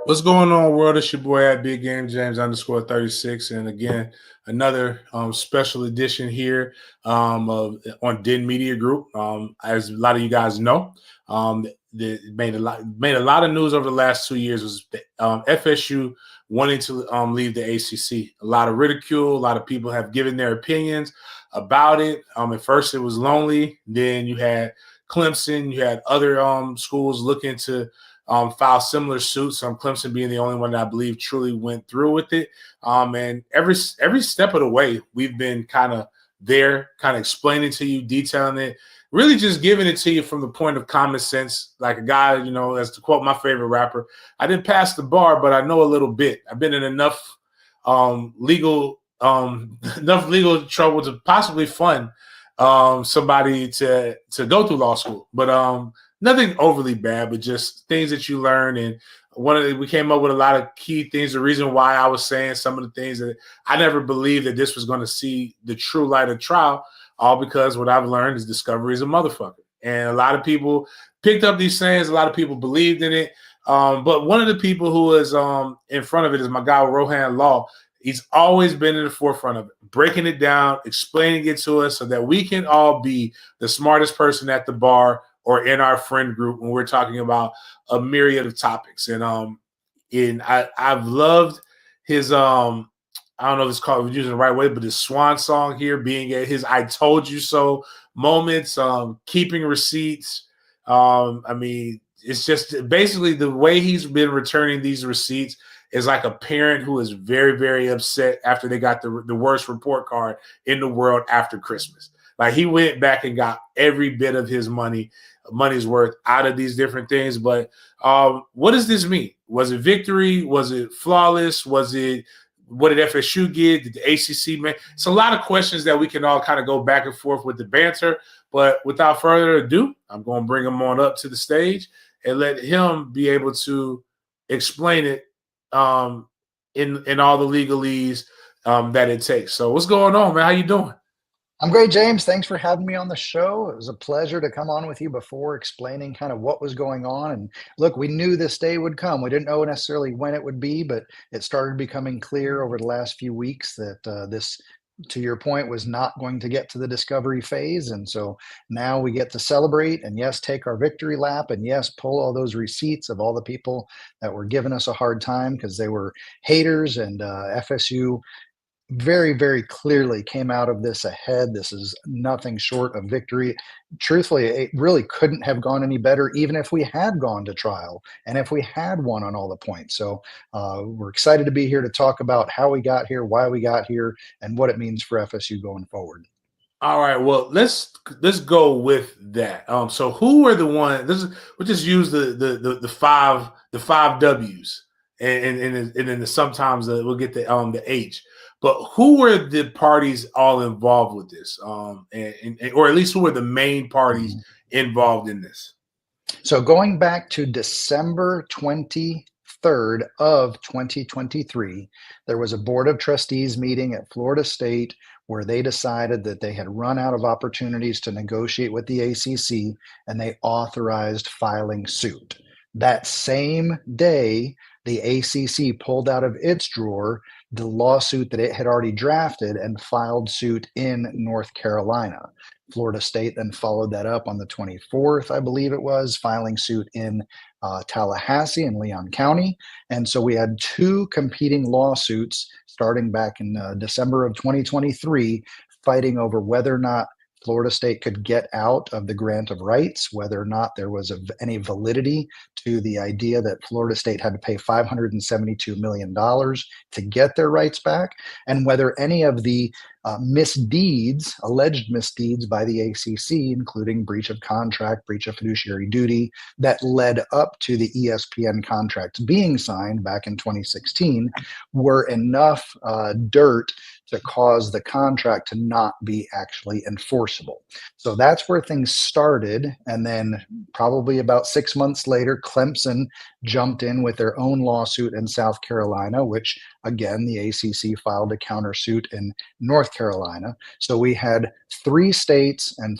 What's going on, world? It's your boy at Big Game James _36, and again, another special edition here on Den Media Group. As a lot of you guys know, made a lot of news over the last 2 years was FSU wanting to leave the ACC. A lot of ridicule. A lot of people have given their opinions about it. At first, it was lonely. Then you had Clemson. You had other schools looking to file similar suits. Clemson being the only one that I believe truly went through with it. And every step of the way, we've been kind of there, kind of explaining to you, detailing it, really just giving it to you from the point of common sense. Like a guy, as to quote my favorite rapper, I didn't pass the bar, but I know a little bit. I've been in enough legal trouble to possibly fund somebody to go through law school. But nothing overly bad, but just things that you learn. And we came up with a lot of key things. The reason why I was saying some of the things that I never believed that this was going to see the true light of trial, all because what I've learned is discovery is a motherfucker. And a lot of people picked up these sayings. A lot of people believed in it. But one of the people who is in front of it is my guy, Rohan Law. He's always been in the forefront of it, breaking it down, explaining it to us so that we can all be the smartest person at the bar or in our friend group when we're talking about a myriad of topics. And I've loved his I don't know if it's called using the right way, but his swan song here being at his "I told you so" moments, keeping receipts. It's just basically the way he's been returning these receipts is like a parent who is very, very upset after they got the worst report card in the world after Christmas. Like he went back and got every bit of his money's worth out of these different things. But what does this mean? Was it victory? Was it flawless? What did FSU get? Did the ACC make? It's a lot of questions that we can all kind of go back and forth with the banter. But without further ado, I'm going to bring him on up to the stage and let him be able to explain it in all the legalese that it takes. So what's going on, man? How you doing? I'm great, James. Thanks for having me on the show. It was a pleasure to come on with you before explaining kind of what was going on. And look, we knew this day would come. We didn't know necessarily when it would be, but it started becoming clear over the last few weeks that this, to your point, was not going to get to the discovery phase. And so now we get to celebrate and, yes, take our victory lap and, yes, pull all those receipts of all the people that were giving us a hard time because they were haters. And FSU very, very clearly came out of this ahead. This is nothing short of victory. Truthfully, it really couldn't have gone any better, even if we had gone to trial and if we had won on all the points. So we're excited to be here to talk about how we got here, why we got here, and what it means for FSU going forward. All right, well, let's go with that. So who were the one? We'll just use the five W's, and then sometimes we'll get the H. But who were the parties all involved with this? Or at least who were the main parties involved in this? So going back to December 23rd of 2023, there was a board of trustees meeting at Florida State where they decided that they had run out of opportunities to negotiate with the ACC, and they authorized filing suit. That same day, the ACC pulled out of its drawer the lawsuit that it had already drafted and filed suit in North Carolina. Florida State then followed that up on the 24th, I believe it was, filing suit in Tallahassee and Leon County. And so we had two competing lawsuits starting back in December of 2023, fighting over whether or not Florida State could get out of the grant of rights, whether or not there was any validity to the idea that Florida State had to pay $572 million to get their rights back, and whether any of the alleged misdeeds by the ACC, including breach of contract, breach of fiduciary duty, that led up to the ESPN contract being signed back in 2016, were enough dirt to cause the contract to not be actually enforceable. So that's where things started. And then probably about 6 months later, Clemson jumped in with their own lawsuit in South Carolina, which again, the ACC filed a countersuit in North Carolina. So we had 3 states and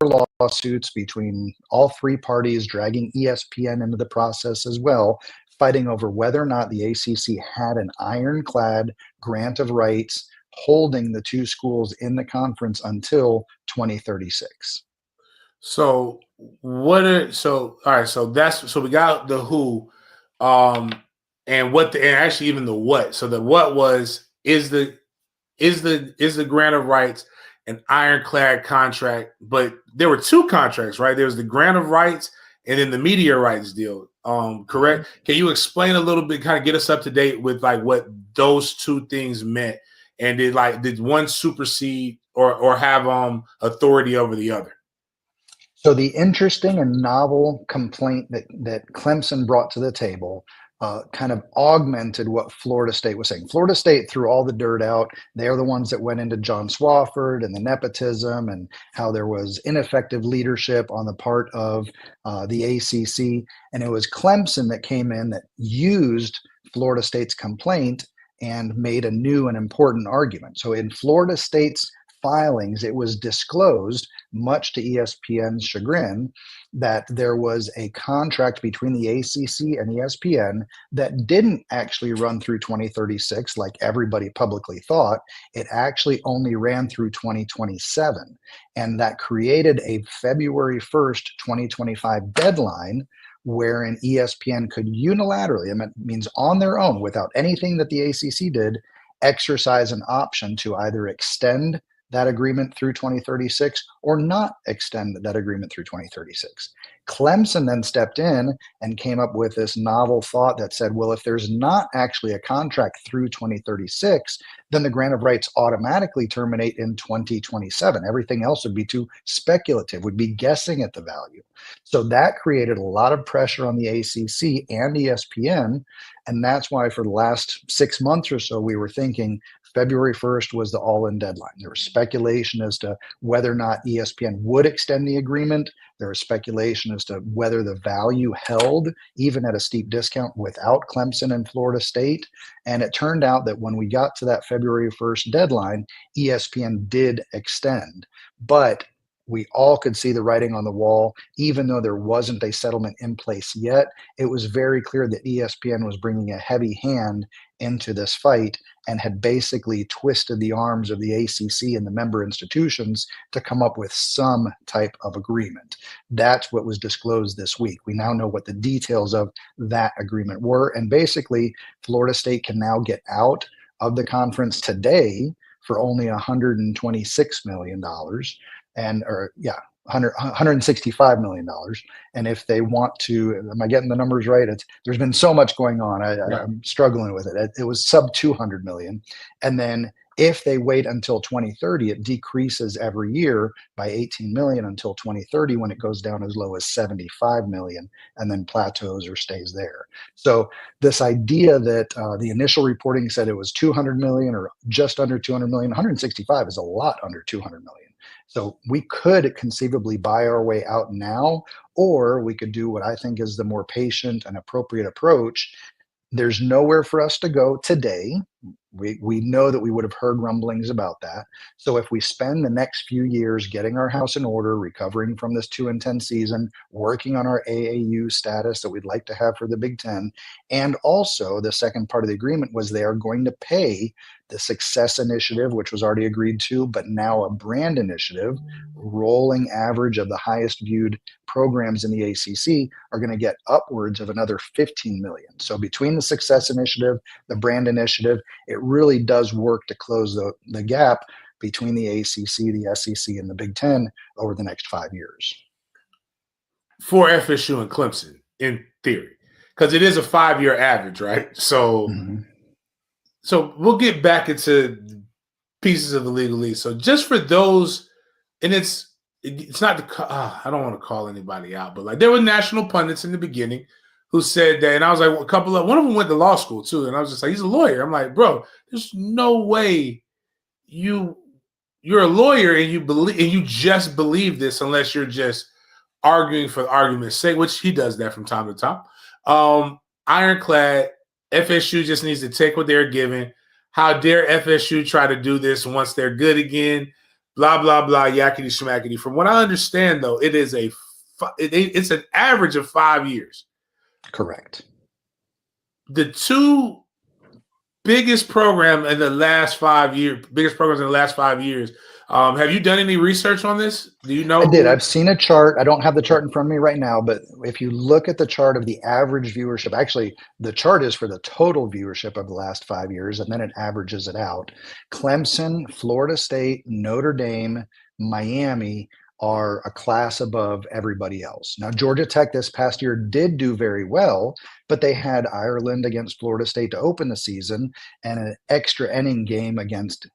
4 lawsuits between all 3 parties, dragging ESPN into the process as well, fighting over whether or not the ACC had an ironclad grant of rights holding the two schools in the conference until 2036. So all right, so that's so we got the who, um and what the and actually even the what. So the what was is the grant of rights an ironclad contract, but there were two contracts, right? There was the grant of rights and then the media rights deal. Correct? Can you explain a little bit, kind of get us up to date with like what those two things meant? And did one supersede or have authority over the other? So the interesting and novel complaint that Clemson brought to the table kind of augmented what Florida State was saying. Florida State threw all the dirt out. They're the ones that went into John Swofford and the nepotism and how there was ineffective leadership on the part of the ACC. And it was Clemson that came in that used Florida State's complaint and made a new and important argument. So in Florida State's filings, it was disclosed, much to ESPN's chagrin, that there was a contract between the ACC and ESPN that didn't actually run through 2036 like everybody publicly thought. It actually only ran through 2027. And that created a February 1st, 2025 deadline wherein ESPN could unilaterally, it means on their own, without anything that the ACC did, exercise an option to either extend that agreement through 2036 or not extend that agreement through 2036. Clemson then stepped in and came up with this novel thought that said, well, if there's not actually a contract through 2036, then the grant of rights automatically terminate in 2027. Everything else would be too speculative, would be guessing at the value. So that created a lot of pressure on the ACC and ESPN. And that's why for the last 6 months or so, we were thinking February 1st was the all-in deadline. There was speculation as to whether or not ESPN would extend the agreement. There was speculation as to whether the value held, even at a steep discount, without Clemson and Florida State. And it turned out that when we got to that February 1st deadline, ESPN did extend. But we all could see the writing on the wall. Even though there wasn't a settlement in place yet, it was very clear that ESPN was bringing a heavy hand into this fight and had basically twisted the arms of the ACC and the member institutions to come up with some type of agreement. That's what was disclosed this week. We now know what the details of that agreement were. And basically, Florida State can now get out of the conference today for only $126 million. $165 million. And if they want to, am I getting the numbers right? There's been so much going on. I'm struggling with it. It was sub 200 million. And then if they wait until 2030, it decreases every year by 18 million until 2030, when it goes down as low as 75 million and then plateaus or stays there. So this idea that the initial reporting said it was 200 million or just under 200 million, 165 is a lot under 200 million. So we could conceivably buy our way out now, or we could do what I think is the more patient and appropriate approach. There's nowhere for us to go today. We know that we would have heard rumblings about that. So if we spend the next few years getting our house in order, recovering from this 2-10 season, working on our AAU status that we'd like to have for the Big Ten, and also the second part of the agreement was they are going to pay the Success Initiative, which was already agreed to, but now a brand initiative, rolling average of the highest viewed programs in the ACC are going to get upwards of another 15 million. So between the Success Initiative, the brand initiative, it really does work to close the gap between the ACC, the SEC, and the Big Ten over the next 5 years. For FSU and Clemson, in theory, because it is a 5-year average, right? So, So we'll get back into pieces of the legalese. So just for those, and it's not I don't want to call anybody out, but like there were national pundits in the beginning who said that, and I was like, one of them went to law school too, and I was just like, he's a lawyer. I'm like, bro, there's no way you're a lawyer and you just believe this unless you're just arguing for the argument's sake, which he does that from time to time. Ironclad, FSU just needs to take what they're given. How dare FSU try to do this once they're good again? Blah, blah, blah, yakety schmackety. From what I understand, though, it's an average of 5 years. Correct. the two biggest program in the last 5 years, biggest programs in the last 5 years. Have you done any research on this? Do you I know did. who? I've seen a chart. I don't have the chart in front of me right now, but if you look at the chart of the average viewership, actually, the chart is for the total viewership of the last 5 years, and then it averages it out. Clemson, Florida State, Notre Dame, Miami are a class above everybody else. Now, Georgia Tech this past year did do very well, but they had Ireland against Florida State to open the season and an extra inning game against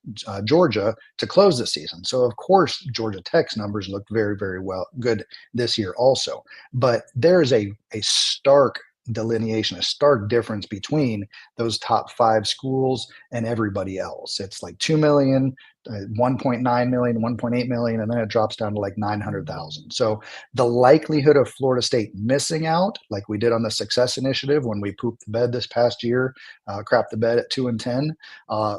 Georgia to close the season. So of course Georgia Tech's numbers looked very, very well good this year also. But there is a stark delineation, a stark difference between those top five schools and everybody else. It's like 2 million, 1.9 million, 1.8 million, and then it drops down to like 900,000. So the likelihood of Florida State missing out, like we did on the Success Initiative when we pooped the bed this past year, crap the bed at 2-10,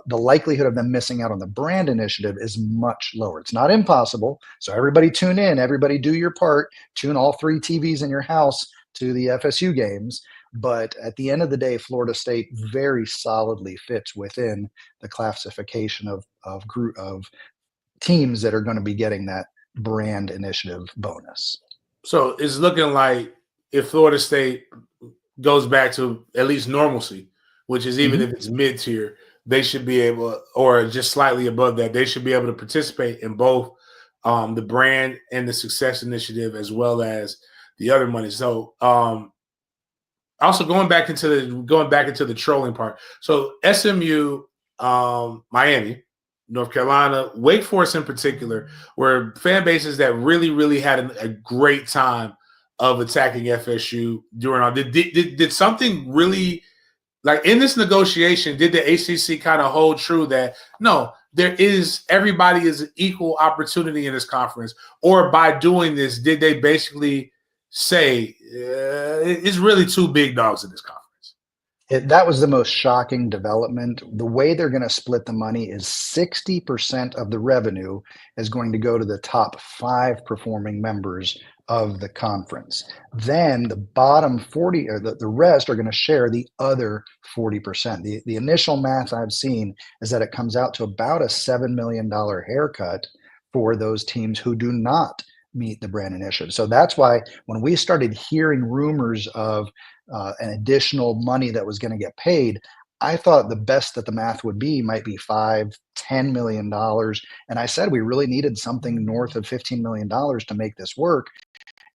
the likelihood of them missing out on the brand initiative is much lower. It's not impossible. So everybody tune in, everybody do your part, tune all 3 TVs in your house to the FSU games. But at the end of the day, Florida State very solidly fits within the classification of group of teams that are going to be getting that brand initiative bonus. So it's looking like if Florida State goes back to at least normalcy, which is even if it's mid tier, they should be able, or just slightly above that, they should be able to participate in both the brand and the Success Initiative as well as the other money. So also going back into the trolling part. So SMU, Miami, North Carolina, Wake Forest in particular, were fan bases that really, really had a great time of attacking FSU during all. Did something really, like in this negotiation, did the ACC kind of hold true that no, everybody is equal opportunity in this conference, or by doing this, did they basically say it's really 2 big dogs in this conference? That was the most shocking development. The way they're going to split the money is 60% of the revenue is going to go to the top 5 performing members of the conference. Then the bottom 40 or the rest are going to share the other 40%. The initial math I've seen is that it comes out to about a $7 million haircut for those teams who do not meet the brand initiative. So that's why when we started hearing rumors of an additional money that was going to get paid, I thought the best that the math would be might be $5-10 million. And I said we really needed something north of $15 million to make this work.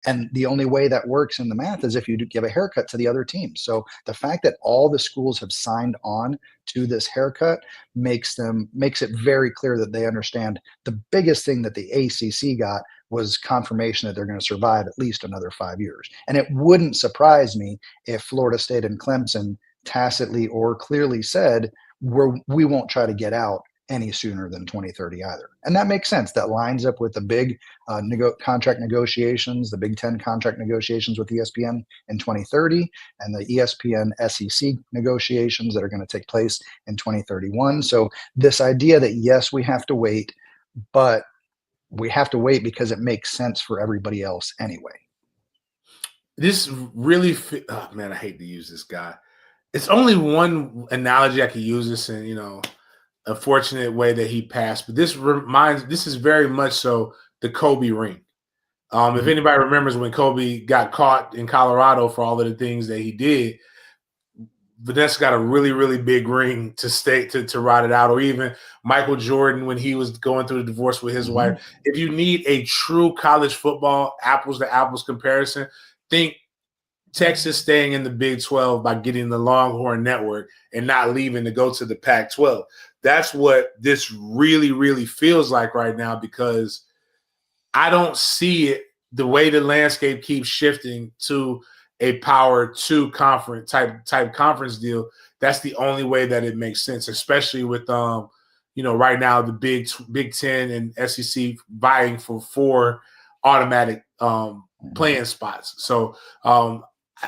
And the only way that works in the math is if you give a haircut to the other teams. So the fact that all the schools have signed on to this haircut makes it very clear that they understand the biggest thing that the ACC got was confirmation that they're going to survive at least another 5 years. And it wouldn't surprise me if Florida State and Clemson tacitly or clearly said, we won't try to get out any sooner than 2030 either. And that makes sense. That lines up with the big contract negotiations, the Big Ten contract negotiations with ESPN in 2030, and the ESPN SEC negotiations that are going to take place in 2031. So this idea that, yes, we have to wait, but we have to wait because it makes sense for everybody else anyway. This really, oh man, I hate to use this guy. It's only one analogy I could use this in, a fortunate way that he passed, but this is very much so the Kobe ring. If anybody remembers when Kobe got caught in Colorado for all of the things that he did, Vanessa got a really, really big ring to ride it out, or even Michael Jordan when he was going through the divorce with his wife. If you need a true college football apples to apples comparison, think Texas staying in the Big 12 by getting the Longhorn Network and not leaving to go to the Pac-12. That's what this really, really feels like right now, because I don't see it the way the landscape keeps shifting to a Power 2 conference type conference deal. That's the only way that it makes sense, especially with right now the Big Ten and SEC vying for 4 automatic playing spots. So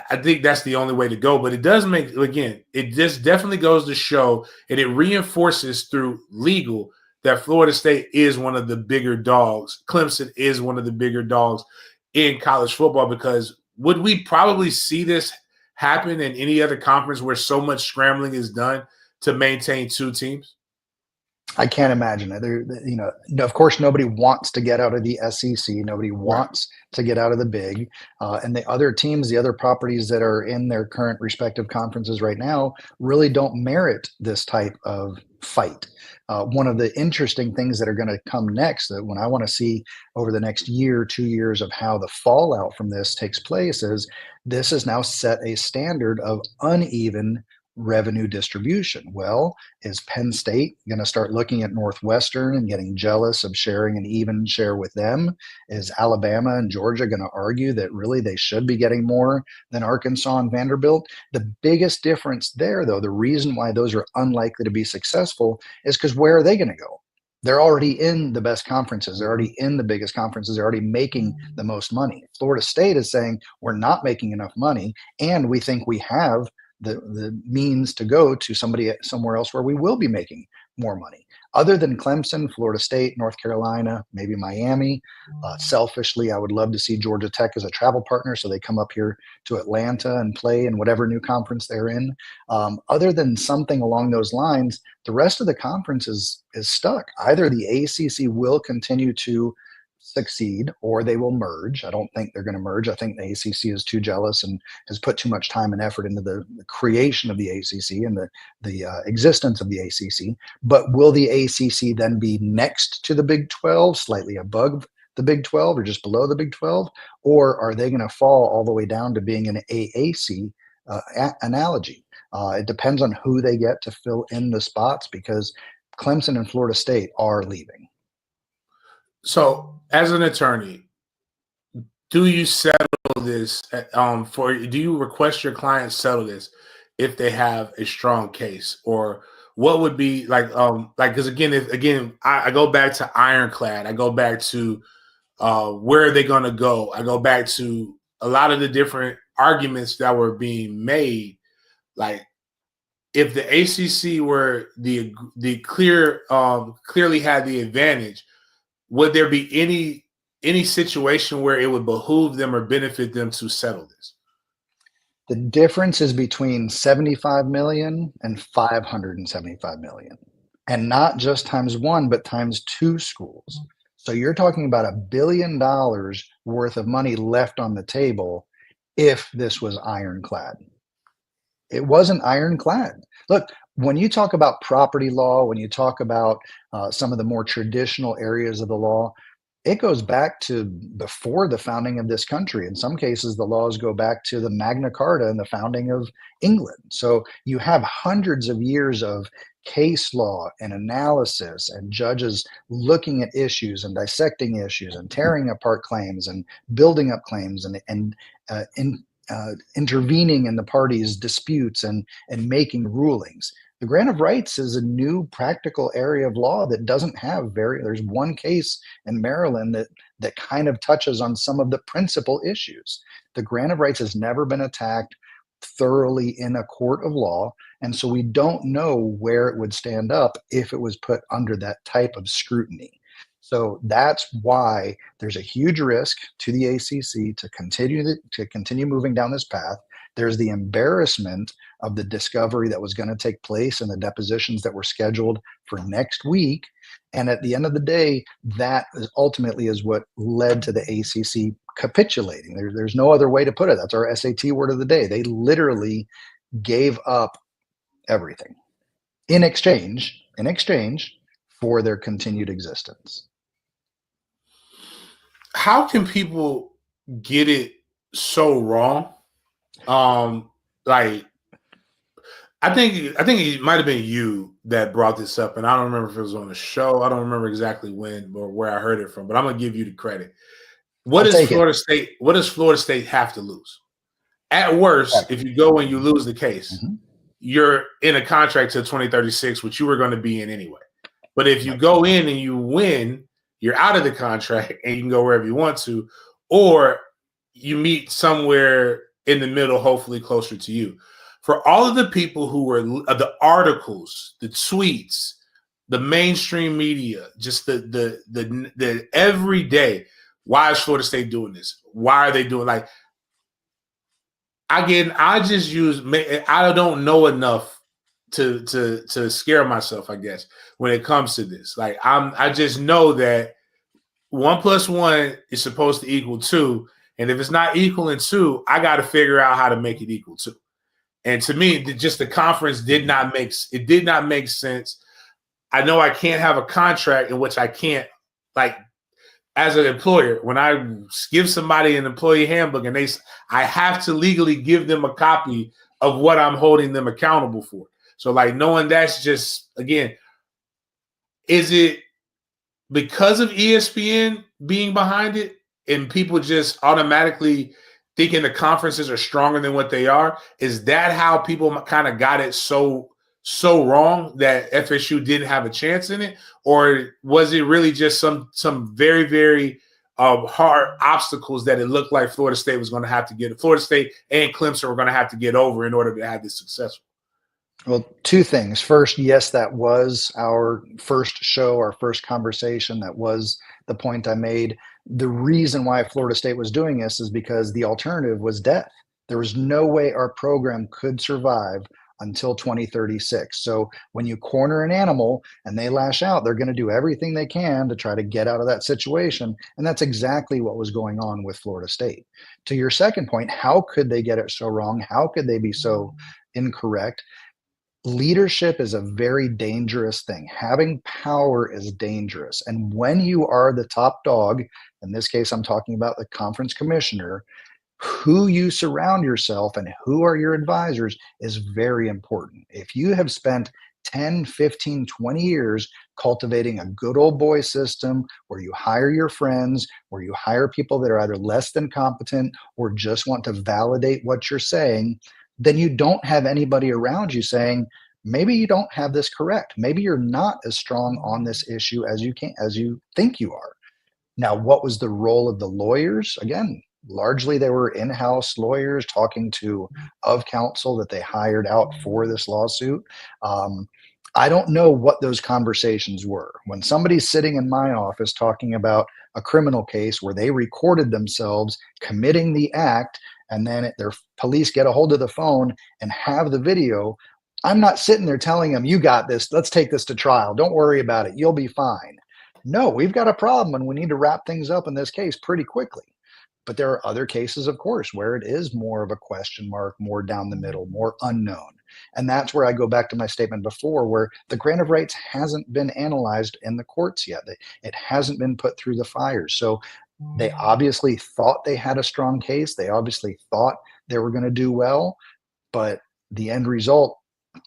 I think that's the only way to go. But it does it just definitely goes to show, and it reinforces through legal, that Florida State is one of the bigger dogs. Clemson is one of the bigger dogs in college football, because would we probably see this happen in any other conference where so much scrambling is done to maintain two teams? I can't imagine it. Of course, nobody wants to get out of the SEC. Nobody Right. wants to get out of the Big. And the other teams, the other properties that are in their current respective conferences right now, really don't merit this type of fight. One of the interesting things that are going to come next, that when I want to see over the next year, 2 years of how the fallout from this takes place, is this has now set a standard of uneven revenue distribution. Well, is Penn State going to start looking at Northwestern and getting jealous of sharing an even share with them? Is Alabama and Georgia going to argue that really they should be getting more than Arkansas and Vanderbilt? The biggest difference there, though, the reason why those are unlikely to be successful is because where are they going to go? They're already in the best conferences. They're already in the biggest conferences. They're already making the most money. Florida State is saying, we're not making enough money, and we think we have the means to go to somewhere else where we will be making more money. Other than Clemson, Florida State, North Carolina, maybe Miami. Selfishly, I would love to see Georgia Tech as a travel partner, so they come up here to Atlanta and play in whatever new conference they're in. Other than something along those lines, the rest of the conference is stuck. Either the ACC will continue to succeed or they will merge. I don't think they're going to merge. I think the ACC is too jealous and has put too much time and effort into the creation of the ACC and the existence of the ACC. But will the ACC then be next to the Big 12, slightly above the Big 12 or just below the Big 12? Or are they going to fall all the way down to being an AAC analogy? It depends on who they get to fill in the spots, because Clemson and Florida State are leaving. So, as an attorney, do you settle this do you request your clients settle this if they have a strong case? Or what would be because again, I go back to Ironclad, I go back to where are they going to go, I go back to a lot of the different arguments that were being made. Like, if the ACC were the clearly had the advantage, would there be any situation where it would behoove them or benefit them to settle this? The difference is between 75 million and 575 million, and not just times one, but times two schools. So you're talking about $1 billion worth of money left on the table if this was ironclad. It wasn't ironclad. Look, when you talk about property law, when you talk about some of the more traditional areas of the law, it goes back to before the founding of this country. In some cases, the laws go back to the Magna Carta and the founding of England. So you have hundreds of years of case law and analysis and judges looking at issues and dissecting issues and tearing apart claims and building up claims and intervening in the parties' disputes and making rulings. The grant of rights is a new practical area of law that doesn't have there's one case in Maryland that kind of touches on some of the principal issues. The grant of rights has never been attacked thoroughly in a court of law, and so we don't know where it would stand up if it was put under that type of scrutiny. So that's why there's a huge risk to the ACC to continue moving down this path. There's the embarrassment of the discovery that was going to take place and the depositions that were scheduled for next week. And at the end of the day, that ultimately is what led to the ACC capitulating. There's no other way to put it. That's our SAT word of the day. They literally gave up everything in exchange for their continued existence. How can people get it so wrong? Like, I think it might have been you that brought this up, and I don't remember if it was on the show. I don't remember exactly when or where I heard it from, but I'm gonna give you the credit. What does Florida State have to lose? At worst, if you go and you lose the case, you're in a contract till 2036, which you were going to be in anyway. But if you go in and you win, you're out of the contract and you can go wherever you want to, or you meet somewhere in the middle, hopefully closer to you. For all of the people who were the articles, the tweets, the mainstream media, just the everyday, why is Florida State doing this? Why are they doing I just use. I don't know enough to scare myself, I guess, when it comes to this. Like I just know that 1 + 1 is supposed to equal 2, and if it's not equaling 2, I got to figure out how to make it equal 2. And to me, just the conference did not make sense. I know I can't have a contract in which I can't, like, as an employer, when I give somebody an employee handbook and I have to legally give them a copy of what I'm holding them accountable for. So, like, knowing that's just, again, is it because of ESPN being behind it and people just automatically thinking the conferences are stronger than what they are? Is that how people kind of got it so wrong that FSU didn't have a chance in it? Or was it really just some very, very hard obstacles that it looked like Florida State was going to have to get? Florida State and Clemson were going to have to get over in order to have this successful? Well, two things. First, yes, that was our first show, our first conversation. That was the point I made. The reason why Florida State was doing this is because the alternative was death. There was no way our program could survive until 2036. So when you corner an animal and they lash out, they're going to do everything they can to try to get out of that situation. And that's exactly what was going on with Florida State. To your second point, how could they get it so wrong? How could they be so incorrect? Leadership is a very dangerous thing. Having power is dangerous. And when you are the top dog, in this case, I'm talking about the conference commissioner, who you surround yourself and who are your advisors is very important. If you have spent 10, 15, 20 years cultivating a good old boy system where you hire your friends, where you hire people that are either less than competent or just want to validate what you're saying, then you don't have anybody around you saying, maybe you don't have this correct. Maybe you're not as strong on this issue as you think you are. Now, what was the role of the lawyers? Again, largely they were in-house lawyers talking to of counsel that they hired out for this lawsuit. I don't know what those conversations were. When somebody's sitting in my office talking about a criminal case where they recorded themselves committing the act, and then their police get a hold of the phone and have the video, I'm not sitting there telling them, you got this, let's take this to trial, don't worry about it, you'll be fine. No, we've got a problem and we need to wrap things up in this case pretty quickly. But there are other cases, of course, where it is more of a question mark, more down the middle, more unknown. And that's where I go back to my statement before, where the grant of rights hasn't been analyzed in the courts yet. It hasn't been put through the fires. So they obviously thought they had a strong case. They obviously thought they were going to do well, but the end result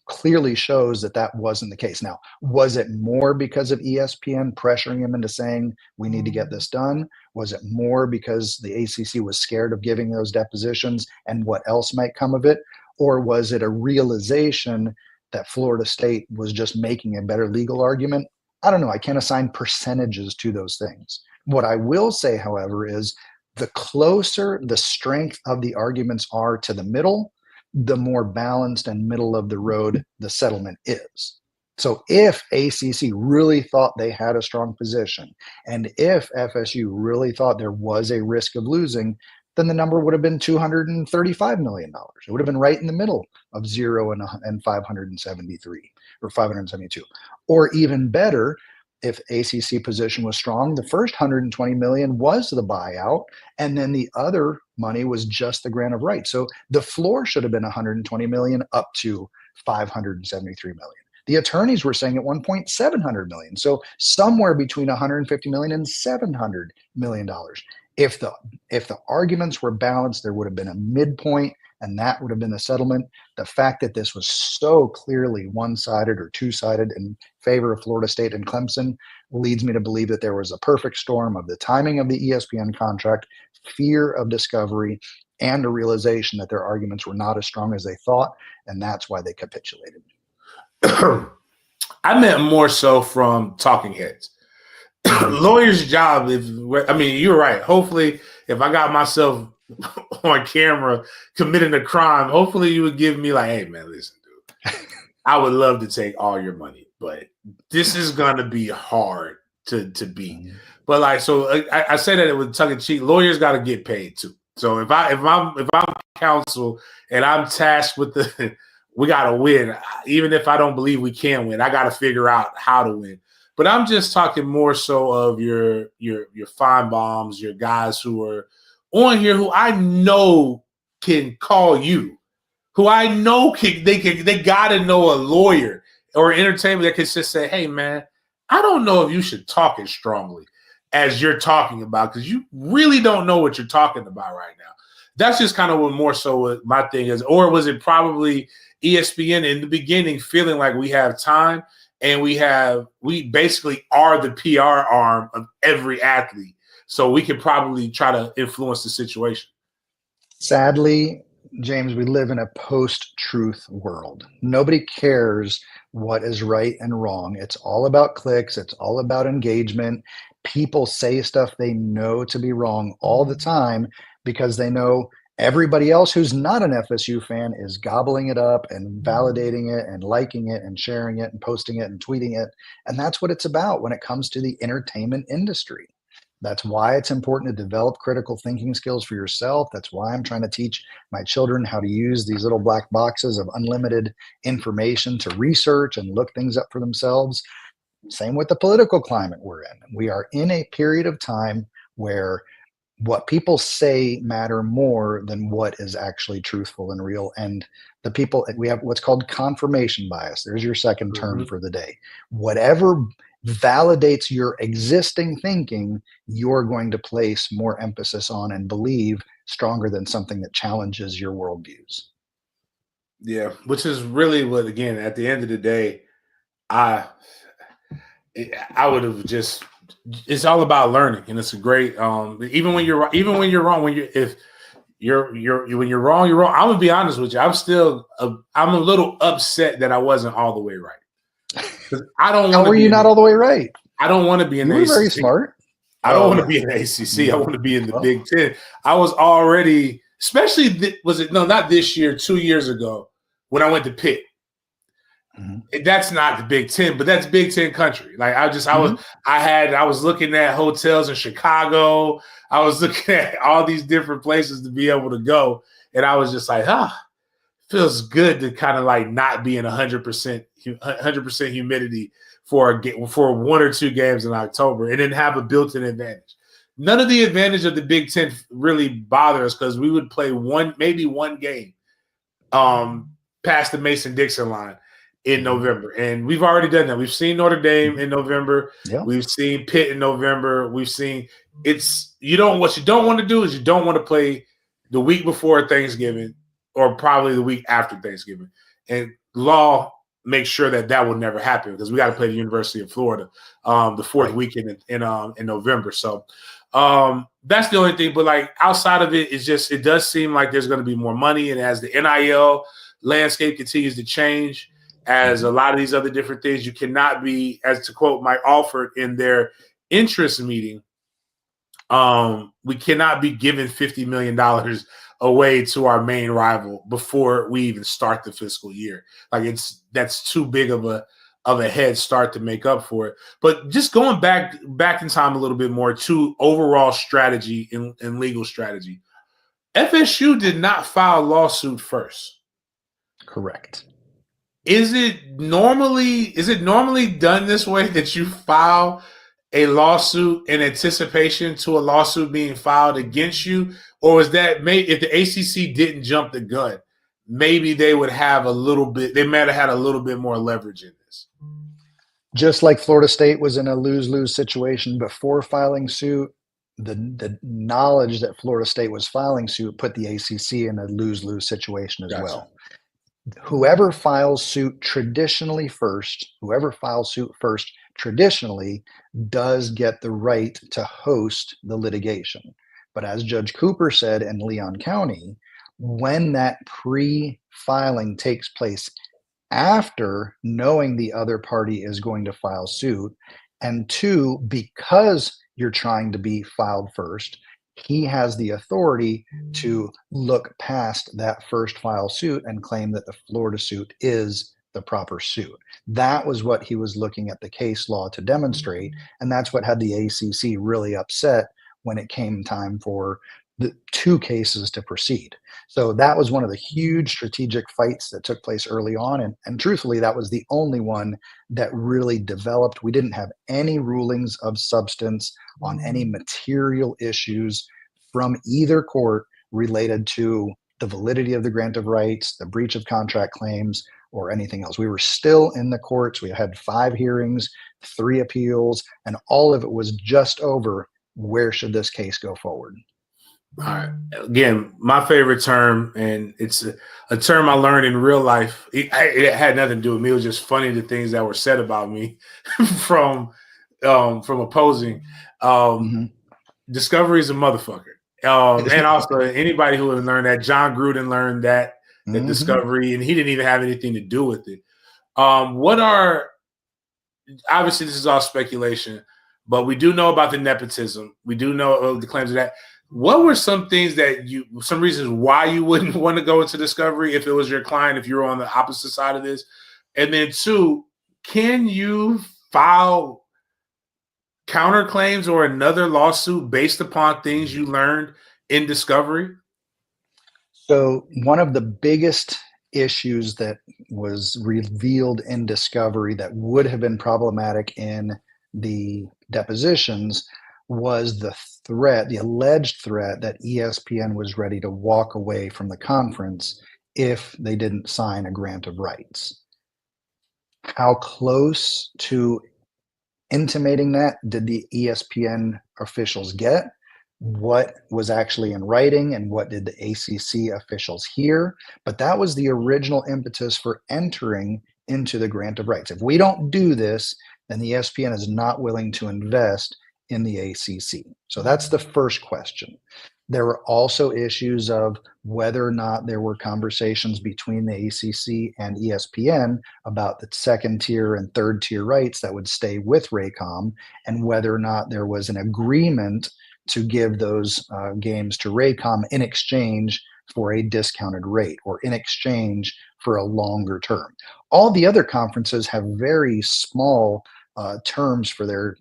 clearly shows that that wasn't the case. Now, was it more because of ESPN pressuring him into saying, we need to get this done? Was it more because the ACC was scared of giving those depositions and what else might come of it? Or was it a realization that Florida State was just making a better legal argument? I don't know. I can't assign percentages to those things. What I will say, however, is the closer the strength of the arguments are to the middle, the more balanced and middle of the road the settlement is. So if ACC really thought they had a strong position, and if FSU really thought there was a risk of losing, then the number would have been $235 million. It would have been right in the middle of 0 and 573 or 572. Or even better, if ACC position was strong, the first 120 million was the buyout, and then the other money was just the grant of rights. So the floor should have been 120 million up to 573 million. The attorneys were saying at one point 700 million. So somewhere between 150 million and 700 million dollars. If the arguments were balanced, there would have been a midpoint, and that would have been the settlement. The fact that this was so clearly one-sided or two-sided in favor of Florida State and Clemson leads me to believe that there was a perfect storm of the timing of the ESPN contract, fear of discovery, and a realization that their arguments were not as strong as they thought, and that's why they capitulated. I meant more so from talking heads. Lawyer's job, you're right. Hopefully, if I got myself on camera committing a crime, hopefully you would give me like, hey, man, listen, dude, I would love to take all your money, but this is going to be hard to beat. But like, so I say that with tongue in cheek, lawyers got to get paid too. So if I'm counsel and I'm tasked with we got to win, even if I don't believe we can win, I got to figure out how to win. But I'm just talking more so of your fine bombs, your guys who are on here who I know can call you, who I know they got to know a lawyer or entertainment that can just say, hey man, I don't know if you should talk as strongly as you're talking about because you really don't know what you're talking about right now. That's just kind of what more so what my thing is. Or was it probably ESPN in the beginning feeling like we have time and we basically are the PR arm of every athlete. So we could probably try to influence the situation. Sadly, James, we live in a post-truth world. Nobody cares what is right and wrong. It's all about clicks. It's all about engagement. People say stuff they know to be wrong all the time because they know everybody else who's not an FSU fan is gobbling it up and validating it and liking it and sharing it and posting it and tweeting it. And that's what it's about when it comes to the entertainment industry. That's why it's important to develop critical thinking skills for yourself. That's why I'm trying to teach my children how to use these little black boxes of unlimited information to research and look things up for themselves. Same with the political climate we're in. We are in a period of time where what people say matter more than what is actually truthful and real. And the people, we have what's called confirmation bias. There's your second term for the day. Whatever validates your existing thinking, you're going to place more emphasis on and believe stronger than something that challenges your worldviews. Yeah, which is really what, again, at the end of the day, I would have just, it's all about learning, and it's a great even when you're wrong, when you're wrong, you're wrong. I'm gonna be honest with you. I'm a little upset that I wasn't all the way right. I don't. How were you not all the way right? I don't want to be in the ACC. Very smart. I don't want to be in the ACC. I want to be in the Big Ten. I was already, especially not this year, 2 years ago when I went to Pitt. Mm-hmm. That's not the Big Ten, but that's Big Ten country. Like I was looking at hotels in Chicago. I was looking at all these different places to be able to go, and I was just like, feels good to kind of like not be in 100% humidity for 1 or 2 games in October, and then have a built-in advantage. None of the advantage of the Big Ten really bother us because we would play maybe one game past the Mason-Dixon line in November. And we've already done that. We've seen Notre Dame in November. Yep. We've seen Pitt in November. We've seen what you don't want to do is you don't want to play the week before Thanksgiving or probably the week after Thanksgiving. And law makes sure that will never happen because we got to play the University of Florida the fourth weekend in November. So that's the only thing. But like outside of it, it does seem like there's going to be more money. And as the NIL landscape continues to change, as a lot of these other different things, you cannot be, as to quote Mike Alford in their interest meeting, we cannot be giving $50 million away to our main rival before we even start the fiscal year. Like that's too big of a head start to make up for it. But just going back in time a little bit more to overall strategy and legal strategy, FSU did not file a lawsuit first. Correct. Is it normally done this way that you file a lawsuit in anticipation to a lawsuit being filed against you? Or is that if the ACC didn't jump the gun, maybe they might have had a little bit more leverage in this? Just like Florida State was in a lose-lose situation before filing suit, the knowledge that Florida State was filing suit put the ACC in a lose-lose situation as well. Whoever files suit first traditionally does get the right to host the litigation. But as Judge Cooper said in Leon County, when that pre-filing takes place after knowing the other party is going to file suit, and 2, because you're trying to be filed first, he has the authority to look past that first file suit and claim that the Florida suit is the proper suit. That was what he was looking at the case law to demonstrate, and that's what had the ACC really upset when it came time for the two cases to proceed. So that was one of the huge strategic fights that took place early on. And truthfully, that was the only one that really developed. We didn't have any rulings of substance on any material issues from either court related to the validity of the grant of rights, the breach of contract claims, or anything else. We were still in the courts. We had 5 hearings, 3 appeals, and all of it was just over where should this case go forward. All right. Again, my favorite term, and it's a term I learned in real life. It had nothing to do with me. It was just funny the things that were said about me from opposing. Mm-hmm. Discovery is a motherfucker. And also anybody who would learned that, John Gruden learned that Mm-hmm. discovery, and he didn't even have anything to do with it. Obviously this is all speculation, but we do know about the nepotism. We do know the claims of that. What were some things some reasons why you wouldn't want to go into discovery if it was your client, if you were on the opposite side of this? And then 2, can you file counterclaims or another lawsuit based upon things you learned in discovery? So one of the biggest issues that was revealed in discovery that would have been problematic in the depositions was the alleged threat that ESPN was ready to walk away from the conference if they didn't sign a grant of rights. How close to intimating that did the ESPN officials get? What was actually in writing and what did the ACC officials hear? But that was the original impetus for entering into the grant of rights. If we don't do this, then the ESPN is not willing to invest in the ACC. So that's the first question. There were also issues of whether or not there were conversations between the ACC and ESPN about the second tier and third tier rights that would stay with Raycom, and whether or not there was an agreement to give those games to Raycom in exchange for a discounted rate or in exchange for a longer term. All the other conferences have very small terms for their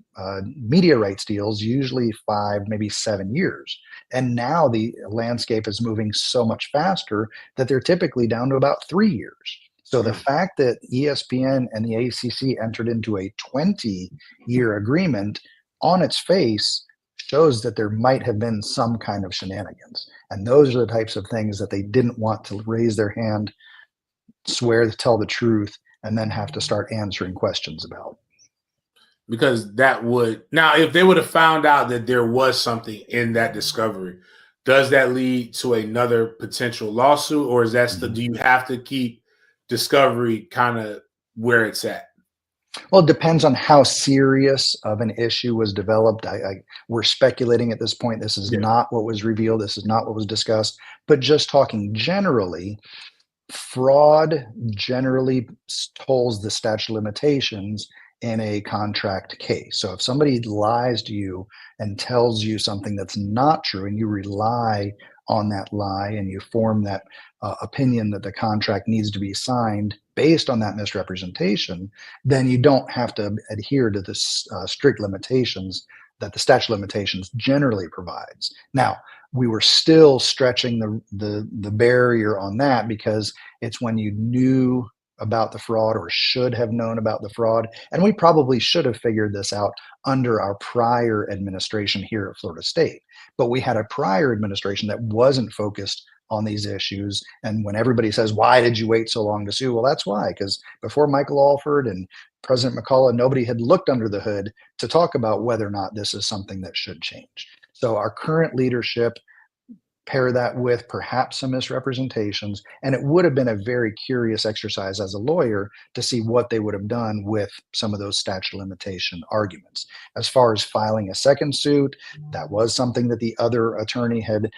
media rights deals, usually 5, maybe 7 years. And now the landscape is moving so much faster that they're typically down to about 3 years. So the fact that ESPN and the ACC entered into a 20-year agreement on its face shows that there might have been some kind of shenanigans. And those are the types of things that they didn't want to raise their hand, swear to tell the truth, and then have to start answering questions about. Because if they would have found out that there was something in that discovery, does that lead to another potential lawsuit, or is that do you have to keep discovery kind of where it's at? Well, it depends on how serious of an issue was developed. We're speculating at this point. This is not what was revealed. This is not what was discussed. But just talking generally, fraud generally tolls the statute of limitations in a contract case. So if somebody lies to you and tells you something that's not true, and you rely on that lie and you form that opinion that the contract needs to be signed based on that misrepresentation, then you don't have to adhere to the strict limitations that the statute of limitations generally provides. Now, we were still stretching the barrier on that because it's when you knew about the fraud or should have known about the fraud. And we probably should have figured this out under our prior administration here at Florida State. But we had a prior administration that wasn't focused on these issues. And when everybody says, why did you wait so long to sue? Well, that's why, because before Michael Alford and President McCullough, nobody had looked under the hood to talk about whether or not this is something that should change. So our current leadership, pair that with perhaps some misrepresentations, and it would have been a very curious exercise as a lawyer to see what they would have done with some of those statute of limitation arguments. As far as filing a second suit, that was something that the other attorney had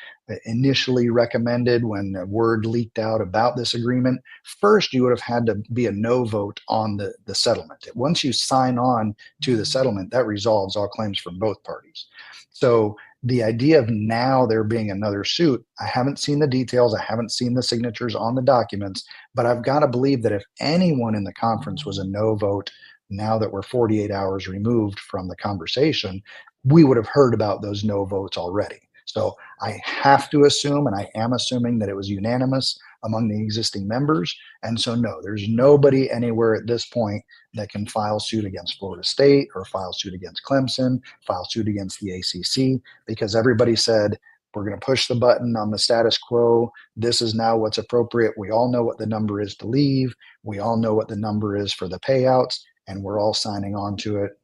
initially recommended when word leaked out about this agreement. First, you would have had to be a no vote on the settlement. Once you sign on to the settlement, that resolves all claims from both parties. So the idea of now there being another suit, I haven't seen the details, I haven't seen the signatures on the documents, but I've got to believe that if anyone in the conference was a no vote, now that we're 48 hours removed from the conversation, we would have heard about those no votes already. So I have to assume, and I am assuming, that it was unanimous among the existing members. And so, no, there's nobody anywhere at this point that can file suit against Florida State or file suit against Clemson, file suit against the ACC, because everybody said, we're going to push the button on the status quo. This is now what's appropriate. We all know what the number is to leave. We all know what the number is for the payouts, and we're all signing on to it.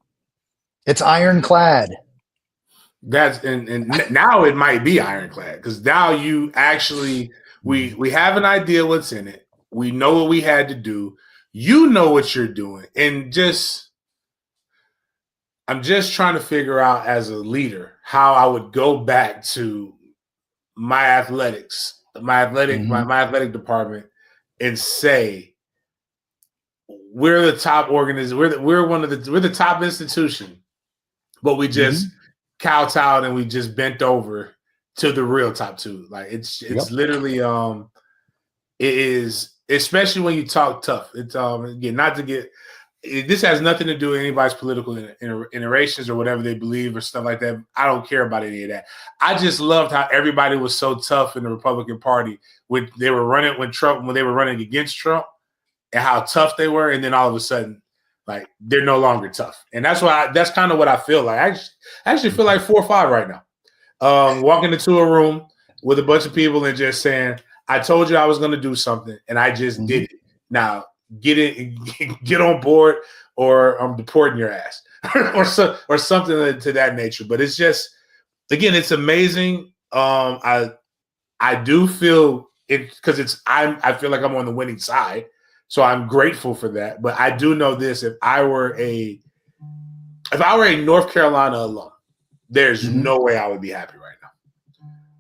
It's ironclad. That's and now it might be ironclad, because now you actually we have an idea what's in it. We know what we had to do. You know what you're doing, and I'm just trying to figure out as a leader how I would go back to my athletics, my athletic department, and say we're the top organization. We're the top institution, but we just kowtowed and we just bent over to the real top two. Like it's literally it is, especially when you talk tough. It's again, not to get this has nothing to do with anybody's political iterations or whatever they believe or stuff like that. I don't care about any of that. I just loved how everybody was so tough in the Republican Party when they were running against Trump, and how tough they were, and then all of a sudden, like, they're no longer tough. And that's kind of what I feel like. I actually feel like 4 or 5 right now. Walking into a room with a bunch of people and just saying, I told you I was going to do something, and I just did it. Now, get on board, or I'm deporting your ass or something to that nature. But it's just, again, it's amazing. I do feel it, because I feel like I'm on the winning side. So I'm grateful for that. But I do know this: if I were a North Carolina alum, there's no way I would be happy right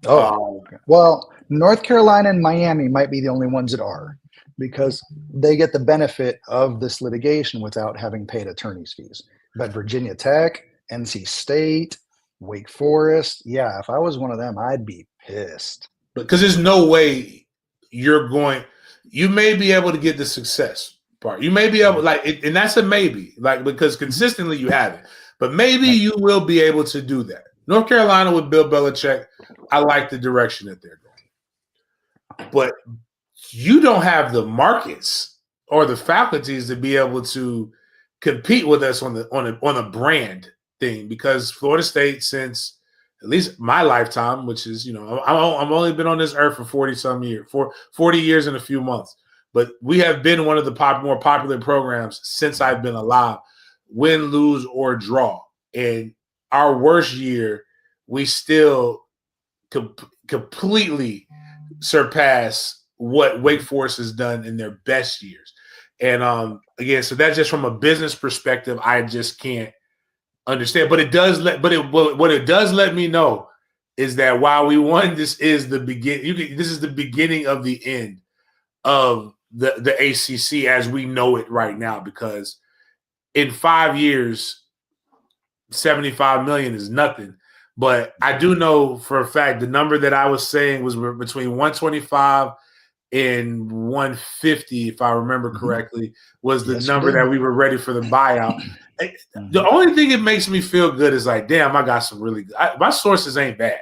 now. Well, North Carolina and Miami might be the only ones that are, because they get the benefit of this litigation without having paid attorney's fees. But Virginia Tech, NC State, Wake Forest, yeah, if I was one of them, I'd be pissed. Because there's no way you may be able to get the success part. You may be able, and that's a maybe, because consistently you haven't. But maybe you will be able to do that. North Carolina with Bill Belichick, I like the direction that they're going. But you don't have the markets or the faculties to be able to compete with us on a brand thing, because Florida State, since at least my lifetime, which is, I've only been on this earth for 40 years and a few months, but we have been one of the more popular programs since I've been alive, win, lose, or draw. And our worst year, we still completely surpass what Wake Forest has done in their best years. And again, so that's just from a business perspective, I just can't understand. But what it does let me know is that while we won, this is the beginning of the end of the ACC as we know it right now, because in 5 years, $75 million is nothing. But I do know for a fact the number that I was saying was between 125 and 150, if I remember correctly, was the number that we were ready for the buyout. The only thing that makes me feel good is like, damn, I got some really good. My sources ain't bad,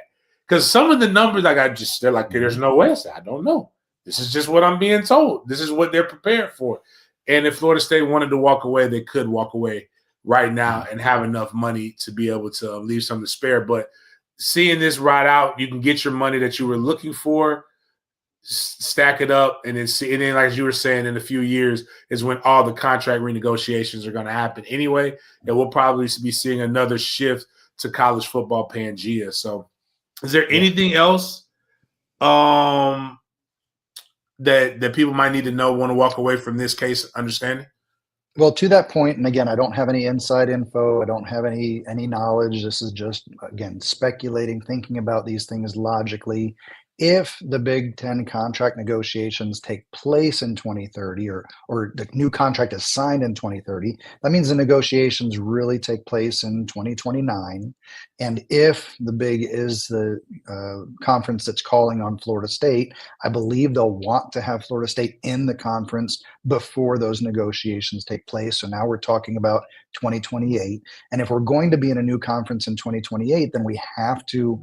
because some of the numbers they're like, there's no way. I said, I don't know. This is just what I'm being told. This is what they're prepared for. And if Florida State wanted to walk away, they could walk away right now and have enough money to be able to leave some to spare. But seeing this ride out, you can get your money that you were looking for, stack it up, and then like you were saying, in a few years is when all the contract renegotiations are going to happen anyway, and we'll probably be seeing another shift to college football Pangea. So is there anything else that people might need to know, want to walk away from this case understanding? Well, to that point, and again, I don't have any inside info. I don't have any knowledge. This is just, again, speculating, thinking about these things logically. if the Big Ten contract negotiations take place in 2030, or the new contract is signed in 2030, that means the negotiations really take place in 2029. And if the Big is the conference that's calling on Florida State, I believe they'll want to have Florida State in the conference before those negotiations take place. So now we're talking about 2028. And if we're going to be in a new conference in 2028, then we have to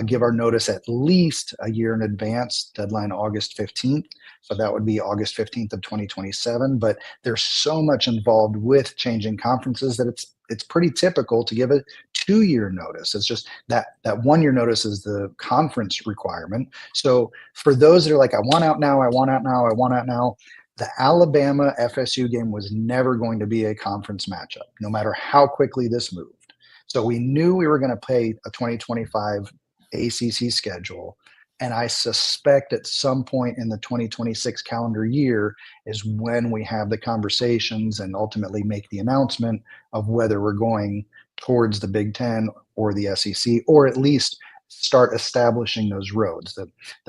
give our notice at least a year in advance, deadline August 15th. So that would be August 15th of 2027. But there's so much involved with changing conferences that it's pretty typical to give a 2-year notice. It's just that 1-year notice is the conference requirement. So for those that are like, I want out now, I want out now, I want out now, the Alabama FSU game was never going to be a conference matchup, no matter how quickly this moved. So we knew we were going to play a 2025 ACC schedule. And I suspect at some point in the 2026 calendar year is when we have the conversations and ultimately make the announcement of whether we're going towards the Big Ten or the SEC, or at least start establishing those roads.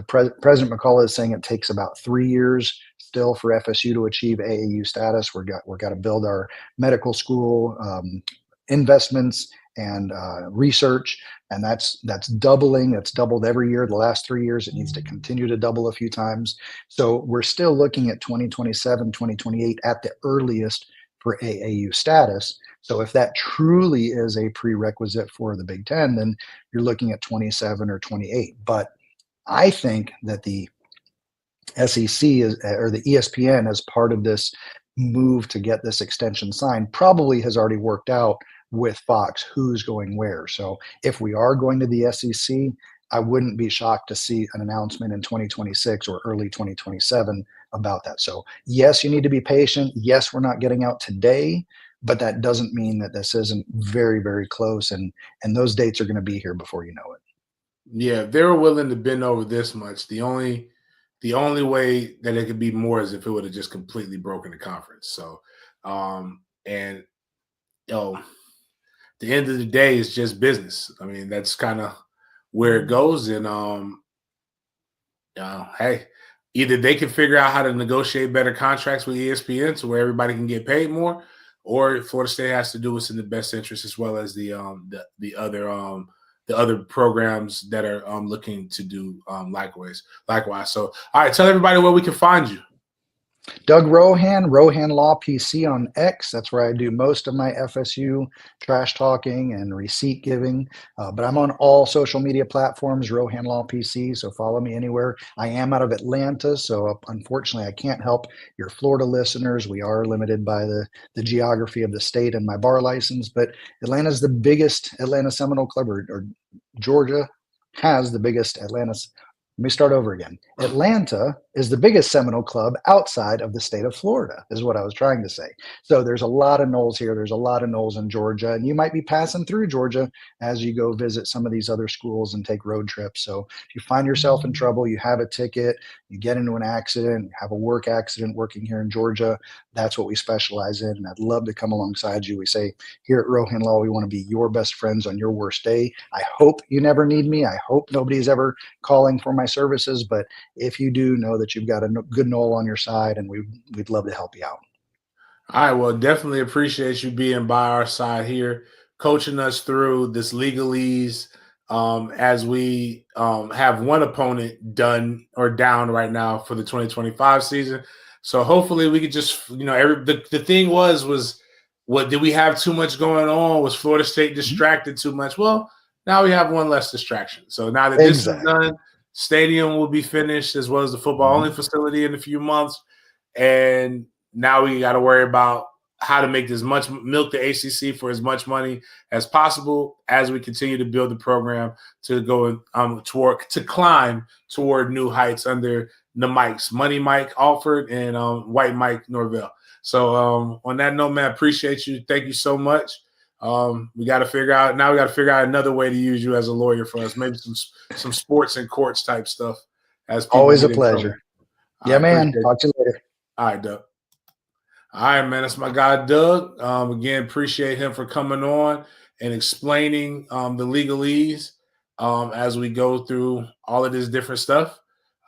President McCullough is saying it takes about 3 years still for FSU to achieve AAU status. We're got to build our medical school investments and research, and that's doubling. It's doubled every year the last 3 years. It needs to continue to double a few times. So we're still looking at 2027, 2028 at the earliest for AAU status. So if that truly is a prerequisite for the Big Ten, then you're looking at 27 or 28. But I think that the SEC is, or the ESPN, as part of this move to get this extension signed, probably has already worked out with Fox who's going where. So if we are going to the SEC, I wouldn't be shocked to see an announcement in 2026 or early 2027 about that. So yes, you need to be patient. Yes, we're not getting out today, but that doesn't mean that this isn't very, very close. And those dates are going to be here before you know it. Yeah, if they were willing to bend over this much, the only way that it could be more is if it would have just completely broken the conference. So, and the end of the day is just business. I mean, that's kind of where it goes. And hey, either they can figure out how to negotiate better contracts with ESPN to where everybody can get paid more, or Florida State has to do what's in the best interest, as well as the other programs that are looking to do likewise. So, all right, tell everybody where we can find you. Doug Rohan Law PC on X. That's where I do most of my FSU trash talking and receipt giving. But I'm on all social media platforms, Rohan Law PC. So follow me anywhere. I am out of Atlanta, so unfortunately I can't help your Florida listeners. We are limited by the geography of the state and my bar license. But Atlanta's the biggest Atlanta Seminole Club, or Georgia has the biggest Atlanta. Let me start over again. Atlanta is the biggest Seminole club outside of the state of Florida, is what I was trying to say. So there's a lot of Noles here. There's a lot of Noles in Georgia, and you might be passing through Georgia as you go visit some of these other schools and take road trips. So if you find yourself in trouble, you have a ticket, you get into an accident, you have a work accident working here in Georgia, that's what we specialize in. And I'd love to come alongside you. We say here at Rohan Law, we want to be your best friends on your worst day. I hope you never need me. I hope nobody's ever calling for my services, but if you do, know that you've got a good Noel on your side, and we'd love to help you out. All right, well, definitely appreciate you being by our side here, coaching us through this legalese, as we have one opponent done or down right now for the 2025 season. So hopefully we could just, the thing was what, did we have too much going on? Was Florida State distracted too much? Well, now we have one less distraction. So now that this is done, stadium will be finished, as well as the football only facility in a few months. And now we got to worry about how to make milk the ACC for as much money as possible as we continue to build the program to go to climb toward new heights under the Mikes, Money Mike Alford and White Mike Norvell. So on that note, man, appreciate you. Thank you so much. We got to figure out another way to use you as a lawyer for us. Maybe some sports and courts type stuff. Always a pleasure. Yeah, man. Talk to you later. All right, Doug. All right, man. That's my guy, Doug. Again, appreciate him for coming on and explaining the legalese. as we go through all of this different stuff.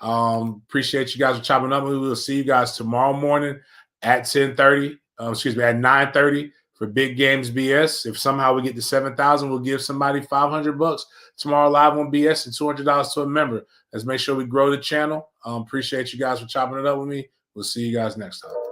Appreciate you guys for chopping up. We will see you guys tomorrow morning at 10:30. At 9:30 for Big Games BS. If somehow we get to 7,000, we'll give somebody $500 tomorrow live on BS and $200 to a member. Let's make sure we grow the channel. Appreciate you guys for chopping it up with me. We'll see you guys next time.